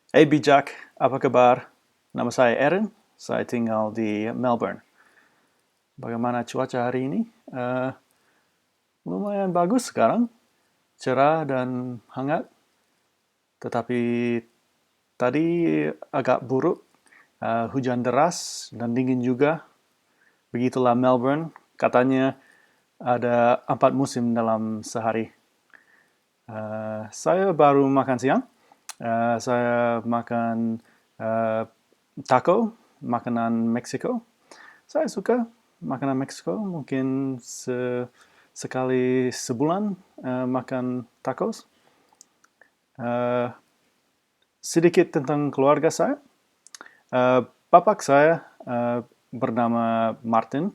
Hey Bijak, apa kabar? Nama saya Erin, saya tinggal di Melbourne. Bagaimana cuaca hari ini? Eh, Lumayan bagus sekarang, cerah dan hangat. Tetapi tadi agak buruk, hujan deras dan dingin juga. Begitulah Melbourne, katanya ada 4 musim dalam sehari. Saya baru makan siang. Saya makan eh, taco, makanan Meksiko. Saya suka makanan Meksiko. Mungkin sekali sebulan makan tacos. Eh, Sedikit tentang keluarga saya. Bapak saya bernama Martin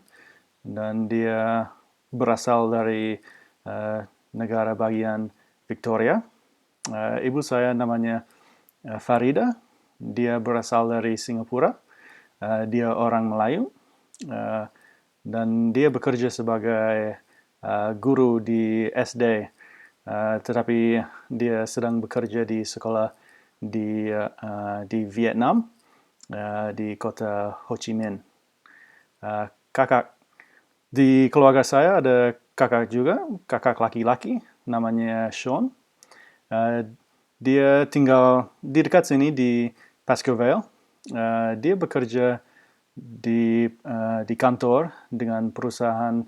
dan dia berasal dari eh, negara bagian Victoria. Ibu saya namanya Farida. Dia berasal dari Singapura. Dia orang Melayu. Uh, dan dia bekerja sebagai guru di SD, tetapi dia sedang bekerja di sekolah di Vietnam, di kota Ho Chi Minh. Kakak di keluarga saya ada kakak juga, kakak laki-laki namanya Sean. Uh, Dia tinggal di dekat sini di Pascoe Vale. Dia bekerja di kantor dengan perusahaan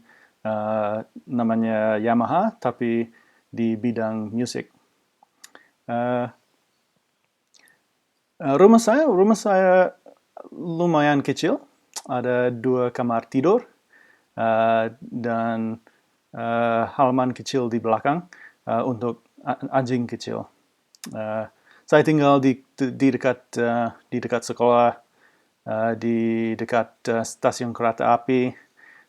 namanya Yamaha, tapi di bidang musik. Uh, rumah saya lumayan kecil, ada 2 kamar tidur dan halaman kecil di belakang untuk anjing kecil. Uh, saya tinggal di dekat sekolah, di dekat stasiun kereta api,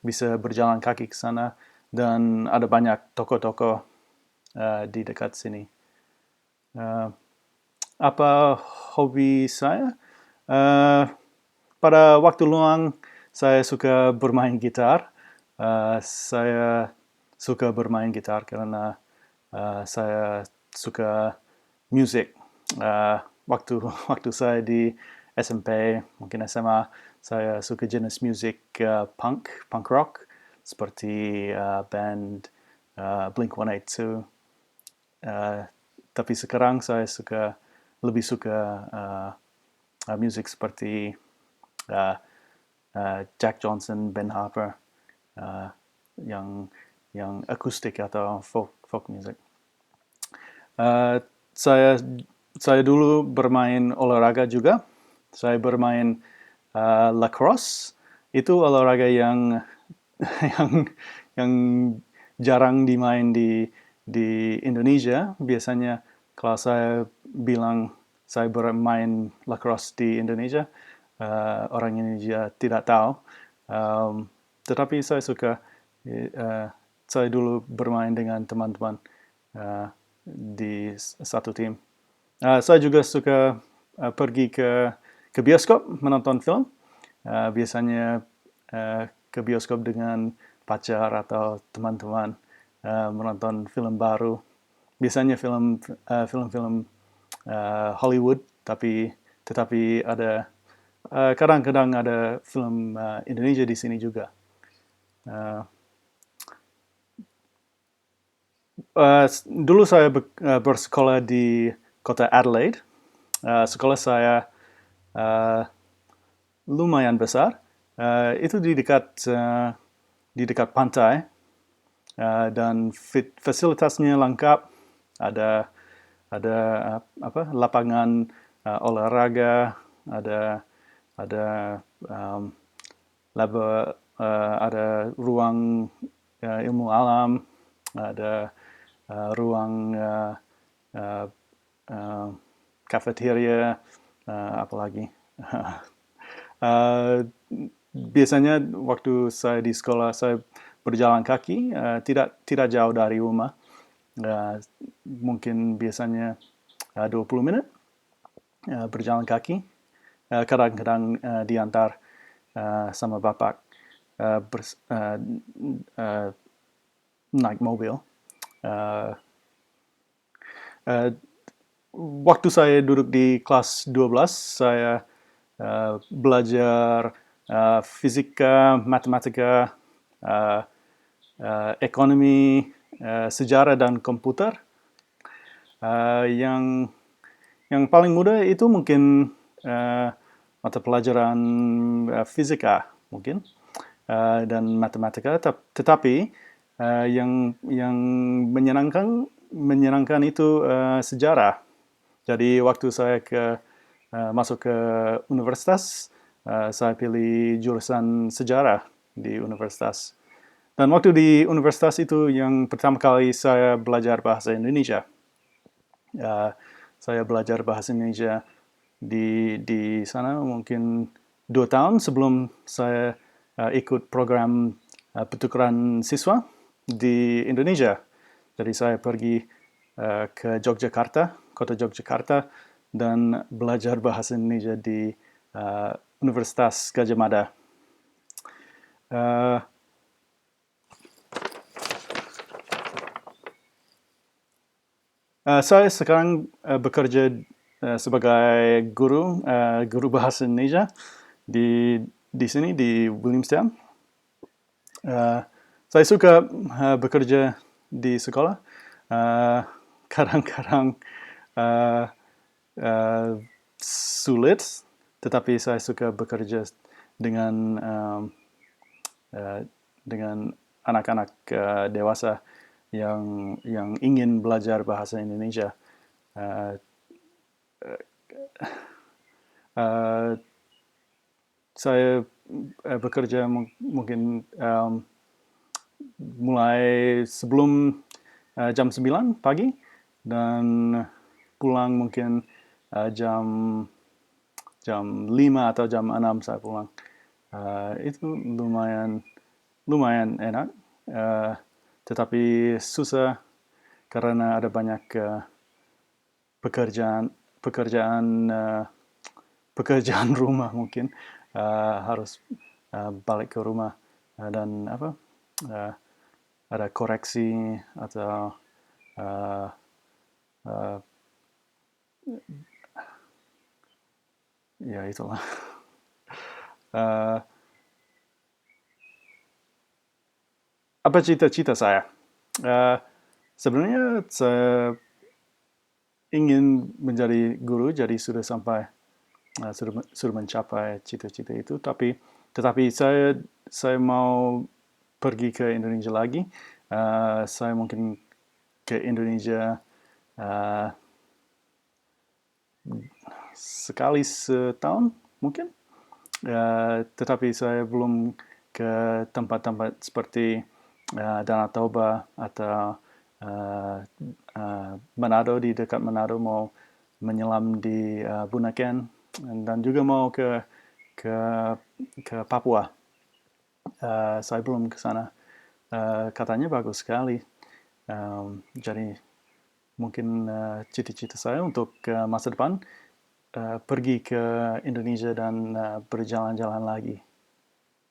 bisa berjalan kaki ke sana, dan ada banyak toko-toko di dekat sini. Uh, apa hobi saya? Uh, Pada waktu luang saya suka bermain gitar. Saya suka bermain gitar karena saya suka musik. Waktu waktu saya di SMP, mungkin SMA, saya suka jenis musik punk rock seperti band Blink-182. Uh, tapi sekarang saya lebih suka musik seperti uh, Jack Johnson, Ben Harper, uh, yang yang akustik atau folk music. Uh, saya saya dulu bermain olahraga juga. Saya bermain lacrosse. Itu olahraga yang yang yang jarang dimain di Indonesia. Biasanya kalau saya bilang saya bermain lacrosse di Indonesia, orang Indonesia tidak tahu. Um, tetapi saya suka. Uh, saya dulu bermain dengan teman-teman uh, di satu tim. Saya juga suka pergi ke bioskop menonton film. Biasanya ke bioskop dengan pacar atau teman-teman menonton film baru. Biasanya film-film Hollywood, tetapi ada kadang-kadang ada film Indonesia di sini juga. Uh, Dulu saya bersekolah di kota Adelaide. Sekolah saya uh, lumayan besar. Itu di dekat pantai, dan fasilitasnya lengkap. Ada ada lapangan olahraga, ada ada um, ada ruang ilmu alam, ada ruang uh, uh, kafeteria, apalagi. Uh, Biasanya waktu saya di sekolah saya berjalan kaki, tidak jauh dari rumah. Mungkin biasanya 20 menit berjalan kaki. Kadang-kadang diantar sama bapak uh, bers- uh, uh, naik mobil. Uh, uh, waktu saya duduk di kelas 12, saya belajar fisika, matematika, uh, ekonomi, sejarah dan komputer. Yang paling mudah itu mungkin mata pelajaran fisika mungkin dan matematika, tetapi yang menyenangkan itu sejarah. Jadi waktu saya masuk ke universitas, saya pilih jurusan sejarah di universitas. Dan waktu di universitas itu yang pertama kali saya belajar bahasa Indonesia. Uh, saya belajar bahasa Indonesia di sana mungkin 2 tahun sebelum saya ikut program pertukaran siswa di Indonesia. Jadi saya pergi ke Yogyakarta, kota Yogyakarta, dan belajar bahasa Indonesia di Universitas Gadjah Mada. Uh, saya sekarang bekerja sebagai guru bahasa Indonesia di sini di Williamstown. Saya suka bekerja di sekolah. Kadang-kadang sulit, tetapi saya suka bekerja dengan dengan anak-anak dewasa yang ingin belajar bahasa Indonesia. Uh, uh, saya bekerja mungkin mulai sebelum jam 9 pagi dan pulang mungkin jam 5 atau jam 6 saya pulang. Itu lumayan enak, tetapi susah karena ada banyak pekerjaan pekerjaan rumah mungkin. Harus balik ke rumah dan ada koreksi atau ya itulah. Apa cita-cita saya? Sebenarnya saya ingin menjadi guru, jadi sudah sudah mencapai cita-cita itu. Tetapi saya mau pergi ke Indonesia lagi. Saya mungkin ke Indonesia sekali setahun mungkin. Tetapi saya belum ke tempat-tempat seperti Danau Toba atau Manado, di dekat Manado, mau menyelam di Bunaken, dan juga mau ke Papua. Saya belum ke sana. Katanya bagus sekali. Jadi mungkin cita-cita saya untuk masa depan pergi ke Indonesia dan berjalan-jalan lagi.